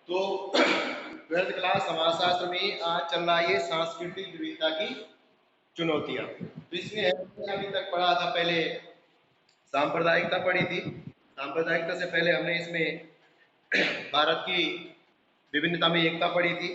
तो 12th class समाजशास्त्र में आज चल रहा है ये सांस्कृतिक विविधता की चुनौतियां। तो इसमें हमने अभी तक पढ़ा था, पहले सांप्रदायिकता पढ़ी थी। सांप्रदायिकता से पहले हमने इसमें भारत की विभिन्नता में एकता पढ़ी थी।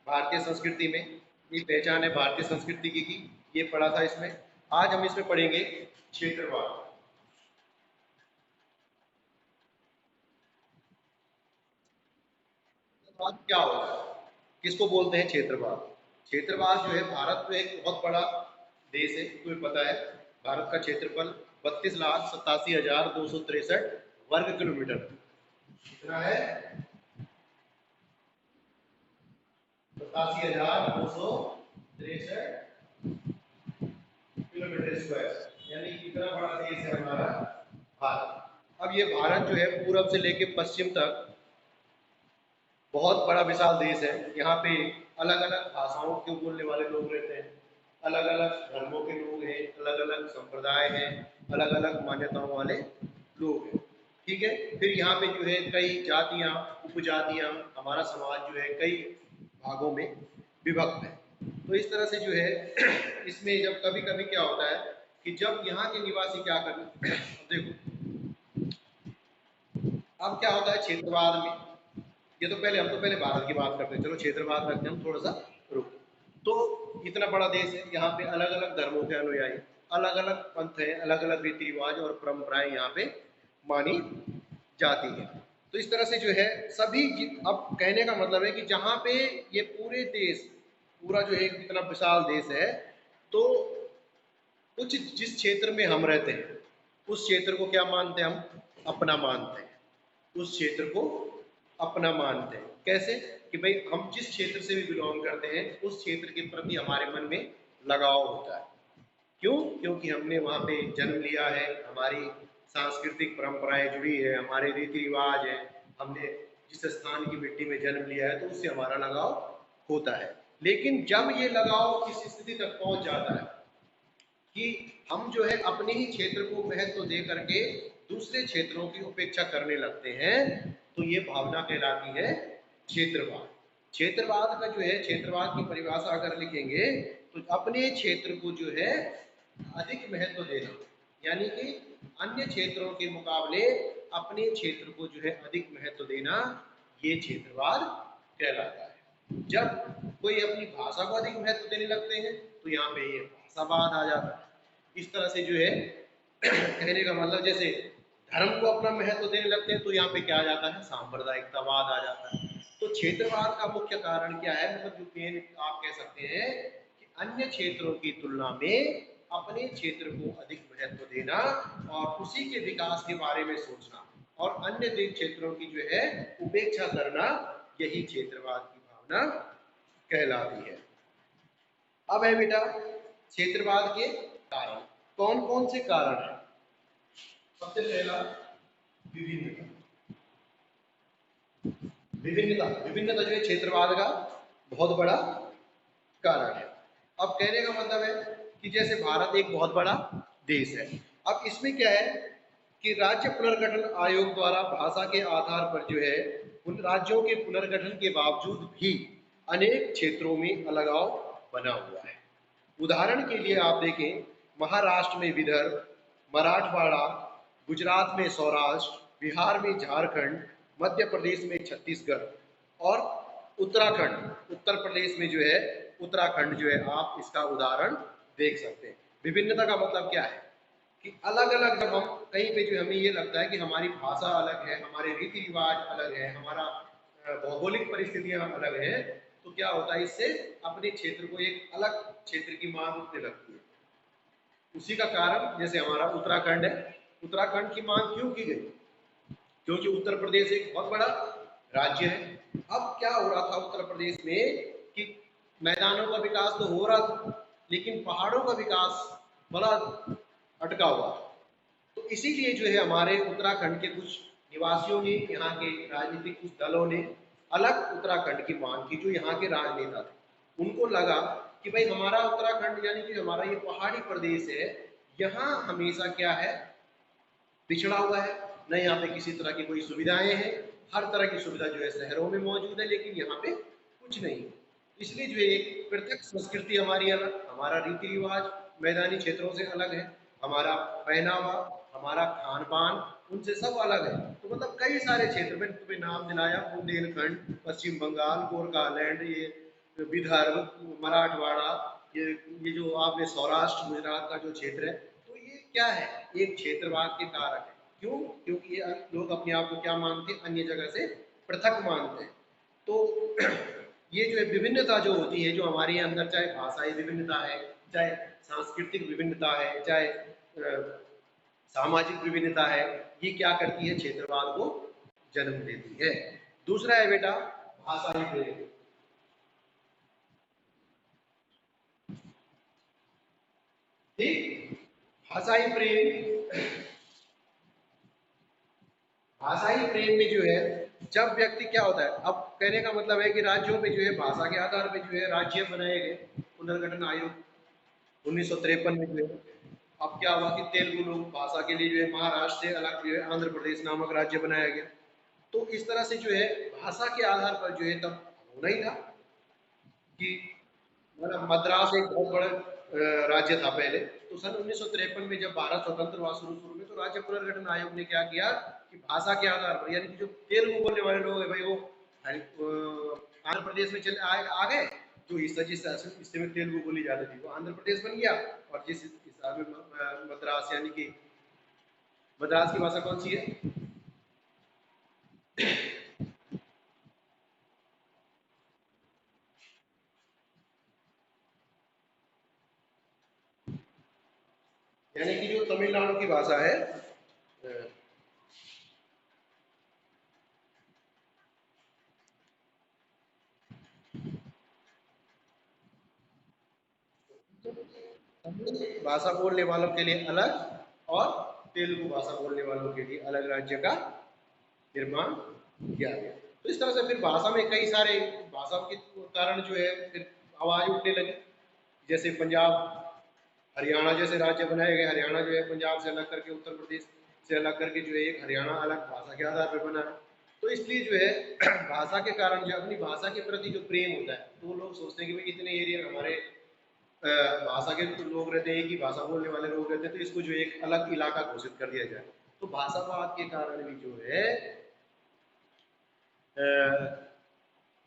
भारतीय संस्कृति में ये पहचान है भारतीय संस्कृति की, ये पढ़ा था इसमें। आज हम इसमें पढ़ेंगे क्षेत्रवाद। क्षेत्रवाद क्या होता है, किसको बोलते हैं क्षेत्रवाद? क्षेत्रवाद जो है, भारत में एक बहुत बड़ा देश है, तुम्हें पता है। भारत का क्षेत्रफल 32,87,263 वर्ग किलोमीटर कितना है? 87,263 किलोमीटर स्क्वायर, यानी कितना बड़ा देश है हमारा भारत। अब ये भारत जो है पूरब से लेकर पश्चिम तक बहुत बड़ा विशाल देश है। यहाँ पे अलग अलग भाषाओं के बोलने वाले लोग रहते हैं, अलग अलग धर्मों के लोग हैं, अलग अलग संप्रदाय हैं, अलग अलग मान्यताओं वाले लोग हैं। ठीक है। फिर यहाँ पे जो है कई जातियाँ, उपजातियाँ, हमारा समाज जो है कई भागों में विभक्त है। तो इस तरह से जो है इसमें जब कभी कभी क्या होता है कि जब यहाँ के निवासी क्या करते देखो, अब क्या होता है क्षेत्रवाद में, ये तो पहले हम तो पहले भारत की बात करते हैं, चलो क्षेत्रवाद रखते हैं हम थोड़ा सा रुक। तो इतना बड़ा देश है, यहाँ पे अलग अलग धर्मों के अनुयायी, अलग अलग पंथ है, अलग अलग रीति रिवाज और परंपराएं यहाँ पे मानी जाती है। तो इस तरह से जो है सभी, अब कहने का मतलब है कि जहाँ पे ये पूरे देश, पूरा जो है इतना विशाल देश है, तो कुछ जिस क्षेत्र में हम रहते हैं उस क्षेत्र को क्या मानते हैं, हम अपना मानते हैं। उस क्षेत्र को अपना मानते हैं। कैसे? कि भाई हम जिस क्षेत्र से भी बिलोंग करते हैं उस क्षेत्र के प्रति हमारे मन में लगाव होता है। क्यों? क्योंकि हमने वहाँ पे जन्म लिया है, हमारी सांस्कृतिक परंपराएं जुड़ी है, हमारे रीति रिवाज है, हमने जिस स्थान की मिट्टी में जन्म लिया है तो उससे हमारा लगाव होता है। लेकिन जब ये लगाव किस स्थिति तक पहुंच जाता है कि हम जो है अपने ही क्षेत्र को महत्व दे करके दूसरे क्षेत्रों की उपेक्षा करने लगते हैं, तो ये भावना कहलाती है क्षेत्रवाद। क्षेत्रवाद का जो है, क्षेत्रवाद की परिभाषा अगर लिखेंगे तो अपने क्षेत्र को जो है अधिक महत्व देना, यानी कि अन्य क्षेत्रों के मुकाबले अपने क्षेत्र को जो है अधिक महत्व देना, ये क्षेत्रवाद कहलाता है। जब कोई अपनी भाषा को अधिक महत्व देने लगते हैं तो यहाँ पे ये भाषावाद आ जाता है। इस तरह से जो है कहने का मतलब, जैसे धर्म को अपना महत्व देने लगते हैं तो यहाँ पे क्या आ जाता है, सांप्रदायिकतावाद आ जाता है। तो क्षेत्रवाद का मुख्य कारण क्या है, मतलब जो मेन आप कह सकते हैं कि अन्य क्षेत्रों की तुलना में अपने क्षेत्र को अधिक महत्व देना और उसी के विकास के बारे में सोचना और अन्य क्षेत्रों की जो है उपेक्षा करना, यही क्षेत्रवाद की भावना कहलाती है। अब है बेटा क्षेत्रवाद के कारण। कौन कौन से कारण है? सबसे पहला विभिन्नता। विभिन्नता जो है क्षेत्रवाद का बहुत बड़ा कारण है। अब कहने का मतलब है कि जैसे भारत एक बहुत बड़ा देश है, अब इसमें क्या है कि राज्य पुनर्गठन आयोग द्वारा भाषा के आधार पर जो है उन राज्यों के पुनर्गठन के बावजूद भी अनेक क्षेत्रों में अलगाव बना हुआ है। उदाहरण के लिए आप देखें, महाराष्ट्र में विदर्भ, मराठवाड़ा, गुजरात में सौराष्ट्र, बिहार में झारखंड, मध्य प्रदेश में छत्तीसगढ़ और उत्तराखंड, उत्तर प्रदेश में जो है उत्तराखंड जो है, आप इसका उदाहरण देख सकते हैं। विभिन्नता का मतलब क्या है कि अलग अलग, जब हम कहीं पे जो हमें ये लगता है कि हमारी भाषा अलग है, हमारे रीति रिवाज अलग है, हमारा भौगोलिक परिस्थितियां अलग है, तो क्या होता है, इससे अपने क्षेत्र को एक अलग क्षेत्र की मांग उठने लगती है। उसी का कारण जैसे हमारा उत्तराखंड है, उत्तराखंड की मांग क्यों की गई? क्योंकि उत्तर प्रदेश एक बहुत बड़ा राज्य है। अब क्या हो रहा था उत्तर प्रदेश में कि मैदानों का विकास तो हो रहा था लेकिन पहाड़ों का विकास बड़ा अटका हुआ। तो इसीलिए जो है हमारे उत्तराखंड के कुछ निवासियों ने, यहाँ के राजनीतिक कुछ दलों ने अलग उत्तराखंड की मांग की। जो यहाँ के राजनेता थे उनको लगा कि भाई हमारा उत्तराखंड यानी कि हमारा ये पहाड़ी प्रदेश है, यहाँ हमेशा क्या है, पिछड़ा हुआ है, न यहाँ पे किसी तरह की कोई सुविधाएं हैं। हर तरह की सुविधा जो है शहरों में मौजूद है, लेकिन यहाँ पे कुछ नहीं। इसलिए जो है एक पृथक संस्कृति हमारी अलग, हमारा रीति रिवाज मैदानी क्षेत्रों से अलग है, हमारा पहनावा, हमारा खान पान उनसे सब अलग है। तो मतलब कई सारे क्षेत्र में तुम्हें नाम दिलाया, बुंदेलखंड, पश्चिम बंगाल, गोरखालैंड, ये विदर्भ, मराठवाड़ा, ये जो आपने सौराष्ट्र गुजरात का जो क्षेत्र है, तो ये क्या है, एक क्षेत्रवाद के कारक है। क्यों? क्योंकि ये लोग अपने आप को क्या मानते हैं, अन्य जगह से पृथक मानते हैं। तो ये जो है विभिन्नता जो होती है जो हमारे अंदर, चाहे भाषाई विभिन्नता है, चाहे सांस्कृतिक विभिन्नता है, चाहे सामाजिक विभिन्नता है, ये क्या करती है, क्षेत्रवाद को जन्म देती है। दूसरा है बेटा भाषाई प्रेम। ठीक, भाषाई प्रेम, भाषाई प्रेम में जो है जब व्यक्ति क्या होता है, अब कहने का मतलब है कि राज्यों पे जो है भाषा के आधार पे जो है राज्य बनाए गए, पुनर्गठन आयोग 1953 में जो है। अब क्या हुआ कि तेलुगु लोग भाषा के लिए जो है महाराष्ट्र से अलग जो है आंध्र प्रदेश नामक राज्य बनाया गया। तो इस तरह से जो है भाषा के आधार पर जो है तब होना ही था कि मतलब मद्रास एक बहुत बड़ा राज्य था पहले। तो सन 1953 में जब भारत स्वतंत्र हुआ शुरू शुरू में, तो राज्य पुनर्गठन आयोग ने क्या किया कि भाषा के आधार पर, यानी कि जो तेलुगु बोलने वाले लोग हैं भाई वो आंध्र प्रदेश में चले आ गए, जो हिस्सा जिस हिस्से में तेलुगु बोली जाती थी वो आंध्र प्रदेश बन गया, और जिस हिस्सा में मद्रास, यानी कि मद्रास की भाषा कौन सी है, यानी कि जो तमिलनाडु की भाषा है, भाषा बोलने वालों के लिए अलग और तेलुगु भाषा बोलने वालों के लिए अलग राज्य का निर्माण किया गया। तो इस तरह से फिर भाषा में कई सारे भाषा के कारण जो है फिर आवाज उठने लगी। जैसे पंजाब हरियाणा जैसे राज्य बनाए गए, हरियाणा जो है पंजाब से अलग करके, उत्तर प्रदेश से अलग करके जो है एक हरियाणा अलग भाषा के आधार पर बना है। तो इसलिए जो है भाषा के कारण जो अपनी भाषा के प्रति जो प्रेम होता है, तो लोग सोचते हैं कि भाई इतने एरिया हमारे भाषा के लोग रहते हैं, कि भाषा बोलने वाले लोग रहते हैं, तो इसको जो एक अलग इलाका घोषित कर दिया जाए। तो भाषावाद के कारण भी जो है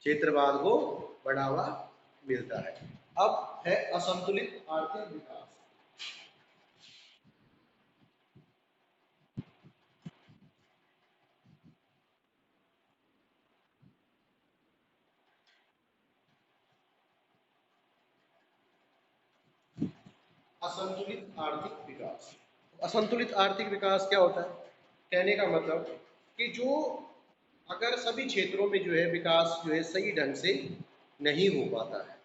क्षेत्रवाद को बढ़ावा मिलता है। अब है असंतुलित आर्थिक विकास। असंतुलित आर्थिक विकास, असंतुलित आर्थिक विकास क्या होता है, कहने का मतलब कि जो अगर सभी क्षेत्रों में जो है विकास जो है सही ढंग से नहीं हो पाता है,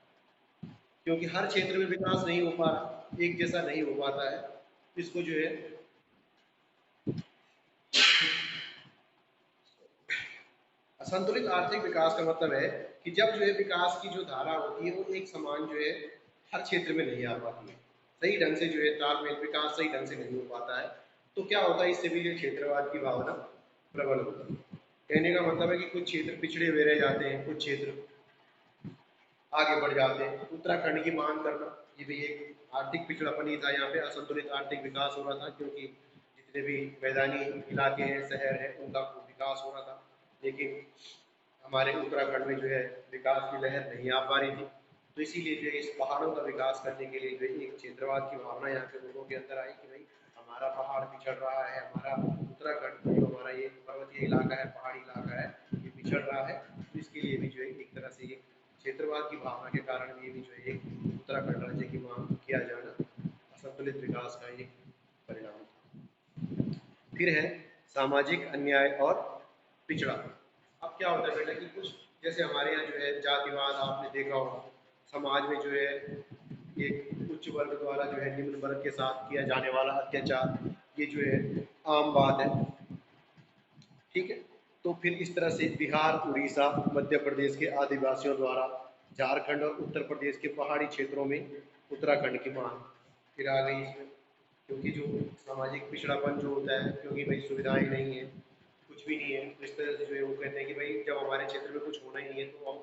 क्योंकि हर क्षेत्र में विकास नहीं हो पा रहा, एक जैसा नहीं हो पाता है, इसको जो है असंतुलित आर्थिक विकास का मतलब है कि जब जो है विकास की जो धारा होती है वो एक समान जो है हर क्षेत्र में नहीं आ पाती है, सही ढंग से जो है तालमेल विकास सही ढंग से नहीं हो पाता है। तो क्या होता है, इससे भी जो क्षेत्रवाद की भावना प्रबल होती है। कहने का मतलब है कि कुछ क्षेत्र पिछड़े हुए रह जाते हैं, कुछ क्षेत्र आगे बढ़ जाते हैं। उत्तराखंड की मांग करना, ये भी एक आर्थिक पिछड़ापन ही था, यहाँ पे असंतुलित आर्थिक विकास हो रहा था, क्योंकि जितने भी मैदानी इलाके हैं, शहर है, उनका विकास हो रहा था, लेकिन हमारे उत्तराखंड में जो है विकास की लहर नहीं आ पा रही थी। तो इसीलिए जो है इस पहाड़ों का विकास करने के लिए जो है एक क्षेत्रवाद की भावना यहाँ के लोगों के अंदर आई कि भाई हमारा पहाड़ पिछड़ रहा है, हमारा उत्तराखंड जो हमारा ये पर्वतीय इलाका है, पहाड़ी इलाका है, ये पिछड़ रहा है। तो इसके लिए भी जो है एक तरह से क्षेत्रवाद की भावना के कारण भी भी जो है एक उत्तराखंड राज्य की मांग किया जाना असंतुलित विकास का एक परिणाम था। फिर है सामाजिक अन्याय और पिछड़ा। अब क्या होता है बेटा कि कुछ जैसे हमारे यहाँ जो है जातिवाद आपने देखा होगा, समाज में जो है एक उच्च वर्ग द्वारा जो है निम्न वर्ग के साथ किया जाने वाला अत्याचार, ये जो है आम बात है। ठीक है, तो फिर इस तरह से बिहार, उड़ीसा, मध्य प्रदेश के आदिवासियों द्वारा झारखंड और उत्तर प्रदेश के पहाड़ी क्षेत्रों में उत्तराखंड की मांग फिर आ गई इसमें। क्योंकि जो सामाजिक पिछड़ापन जो होता है, क्योंकि भाई सुविधाएं नहीं है, कुछ भी नहीं है, तो इस तरह से जो है वो कहते हैं कि भाई जब हमारे क्षेत्र में कुछ होना ही नहीं है तो हम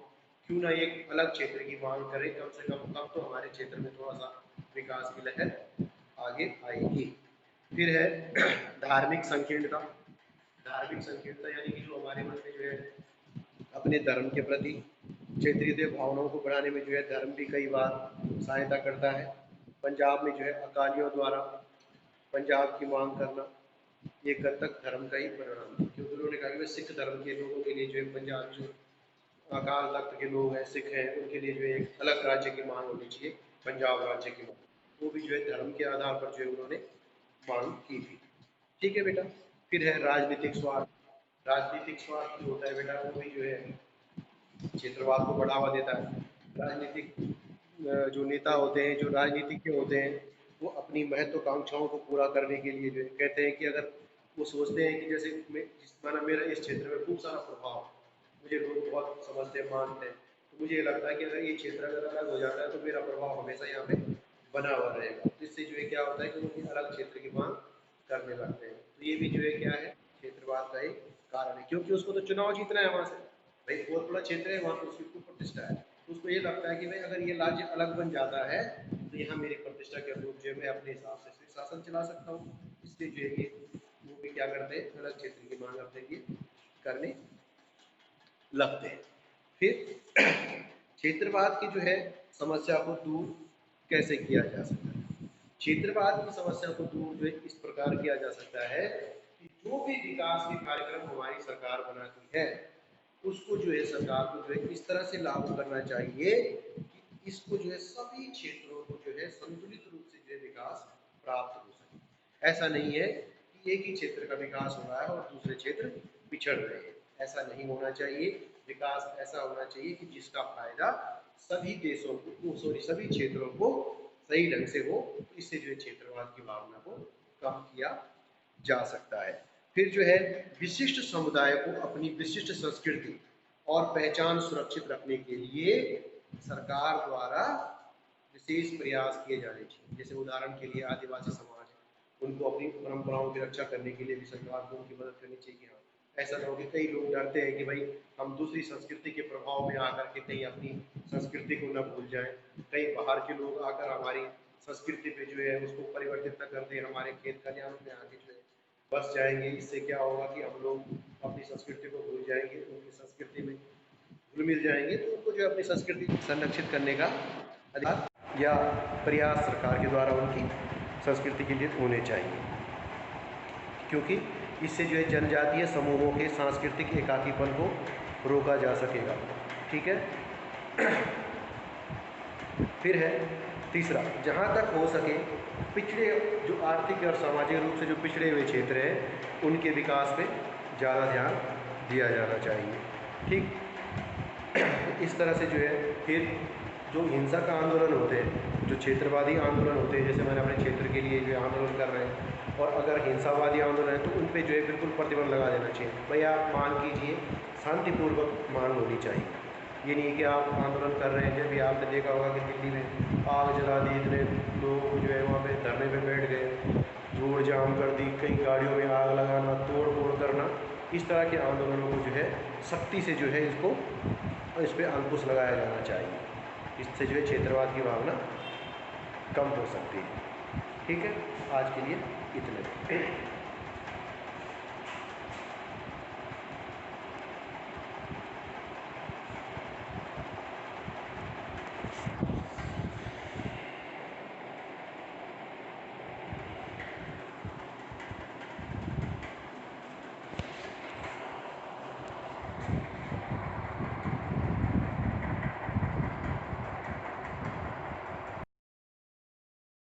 क्यों ना एक अलग क्षेत्र की मांग करें, कम से कम तब तो हमारे क्षेत्र में थोड़ा सा विकास की लहर आगे आएगी। फिर है धार्मिक संकीर्णता। धार्मिक संकीर्णता यानी कि जो हमारे मन में जो है अपने धर्म के प्रति क्षेत्रीय भावनाओं को बढ़ाने में जो है धर्म भी कई बार सहायता करता है। पंजाब में जो है अकालियों द्वारा पंजाब की मांग करना एक हद तक धर्म का ही परिणाम है, क्योंकि उन्होंने कहा कि सिख धर्म के लोगों के लिए जो है पंजाब जो अकाल तख्त के लोग हैं, सिख हैं, उनके लिए जो है एक अलग राज्य की मांग होनी चाहिए, पंजाब राज्य की मांग। वो भी जो है धर्म के आधार पर जो है उन्होंने मांग की थी। ठीक है बेटा। फिर है राजनीतिक स्वार्थ। राजनीतिक स्वार्थ जो होता है बेटा वो भी जो है क्षेत्रवाद को बढ़ावा देता है। राजनीतिक जो नेता होते हैं, जो राजनीतिज्ञ होते हैं, वो अपनी महत्वाकांक्षाओं को पूरा करने के लिए जो है कहते हैं कि अगर वो सोचते हैं कि जैसे माना मेरा इस क्षेत्र में खूब सारा प्रभाव, मुझे लोग बहुत समझते हैं, मानते हैं, तो मुझे ये लगता है कि अगर ये क्षेत्र अगर अलग हो जाता है तो मेरा प्रभाव हमेशा यहाँ पे बना हुआ रहेगा। इससे जो है क्या होता है कि वो अलग क्षेत्र की मांग करने लगते हैं। तो ये भी जो है क्या है, क्षेत्रवाद का एक कारण है, क्योंकि उसको तो चुनाव जीतना है वहां से, भाई बहुत बड़ा क्षेत्र है, वहाँ पर उसकी खूब प्रतिष्ठा है, तो उसको ये लगता है कि भाई अगर ये राज्य अलग बन जाता है तो यहाँ मेरी प्रतिष्ठा के अनुरूप जो है मैं अपने हिसाब से शासन चला सकता हूँ। इसलिए जो है ये वो भी क्या करते हैं, अलग क्षेत्र की मांग अपने लिए करने लगते हैं। फिर क्षेत्रवाद की जो है समस्या को दूर कैसे किया जा सकता है। क्षेत्रवाद की समस्या को दूर जो है इस प्रकार किया जा सकता है कि जो भी विकास के कार्यक्रम हमारी सरकार बनाती है उसको जो है सरकार को जो है इस तरह से लागू करना चाहिए कि इसको जो है सभी क्षेत्रों को जो है संतुलित रूप से जो है विकास प्राप्त हो सके। ऐसा नहीं है कि एक ही क्षेत्र का विकास हो रहा है और दूसरे क्षेत्र पिछड़ रहे हैं, ऐसा नहीं होना चाहिए। विकास ऐसा होना चाहिए कि जिसका फायदा सभी देशों को, सॉरी सभी क्षेत्रों को सही ढंग से हो। इससे जो है क्षेत्रवाद की भावना को कम किया जा सकता है। फिर जो है विशिष्ट समुदाय को अपनी विशिष्ट संस्कृति और पहचान सुरक्षित रखने के लिए सरकार द्वारा विशेष प्रयास किए जाने चाहिए। जैसे उदाहरण के लिए आदिवासी समाज है, उनको अपनी परंपराओं की रक्षा करने के लिए भी सरकार को उनकी मदद करनी चाहिए। हाँ, ऐसा ना हो कि कई लोग डरते हैं कि भाई हम दूसरी संस्कृति के प्रभाव में आकर के कहीं अपनी संस्कृति को न भूल जाएं, कहीं बाहर के लोग आकर हमारी संस्कृति पे जो है उसको परिवर्तित न कर दें, हमारे खेत खलिहान में आके जो है बस जाएंगे। इससे क्या होगा कि हम लोग अपनी संस्कृति को भूल जाएंगे, उनकी संस्कृति में घुल मिल जाएंगे। तो उनको जो है अपनी संस्कृति संरक्षित करने का अधिकार या प्रयास सरकार के द्वारा उनकी संस्कृति के लिए होने चाहिए, क्योंकि इससे जो है जनजातीय समूहों के सांस्कृतिक एकाकीपन को रोका जा सकेगा। ठीक है। फिर है तीसरा, जहाँ तक हो सके पिछड़े जो आर्थिक और सामाजिक रूप से जो पिछड़े हुए क्षेत्र हैं उनके विकास पे ज़्यादा ध्यान दिया जाना चाहिए। ठीक। इस तरह से जो है फिर जो हिंसक आंदोलन होते हैं, जो क्षेत्रवादी आंदोलन होते हैं, जैसे मैंने अपने क्षेत्र के लिए जो आंदोलन कर रहे हैं, और अगर हिंसावादी आंदोलन है तो उन पे जो है बिल्कुल प्रतिबंध लगा देना चाहिए। भाई आप मांग कीजिए, शांतिपूर्वक मांग होनी चाहिए। ये नहीं कि आप आंदोलन कर रहे हैं। जब भी आपने देखा होगा कि दिल्ली में आग जला दी, इतने लोग जो है वहाँ पे धरने पे बैठ गए, रोड जाम कर दी, कई गाड़ियों में आग लगाना, तोड़ फोड़ करना, इस तरह के आंदोलनों को जो है सख्ती से जो है इसको इस पर अंकुश लगाया जाना चाहिए। इससे जो है क्षेत्रवाद की भावना कम हो सकती है। ठीक है, आज के लिए इतने।